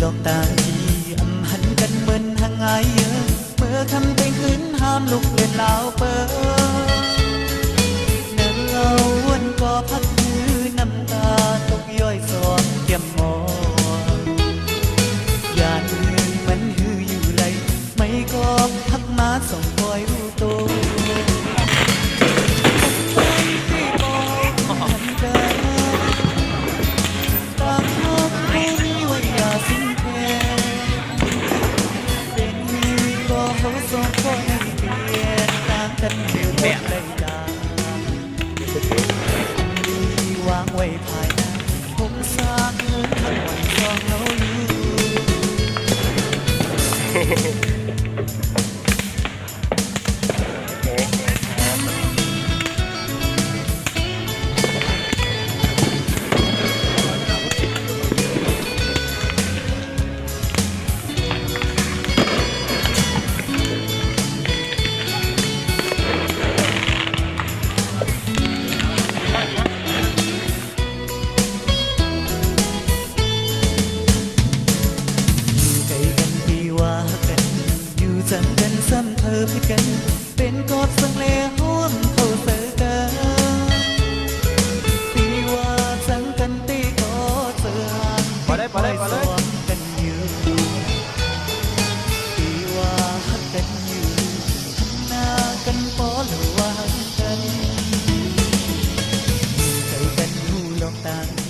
อกต่างที่หันกันเหมือนห่างไงเยอะเมื่อคำเพลงขึ้นห้ามลุกเล่นลาวเปิดเนื้อเอาวนก็พักยือน้ำตาตกย้อยสองเกี่ยมมอย่าลืมมันหืออยู่ไหลไม่ก็พักมาส่งคอยรู้ตัววางไว้ภายในผมสร้างเงินทั้งวันสองเราสั่งกันซ้ำเธอพิกันเป็นกอดสังเลห้องเข้าเสือกันตีว่าสั่งกันตีกอดเสือหันไปสวมกันอยู่ตีว่าหักกันอยู่หน้ากันปอหรือว่าหักกันใจกันหูหลอกต่าง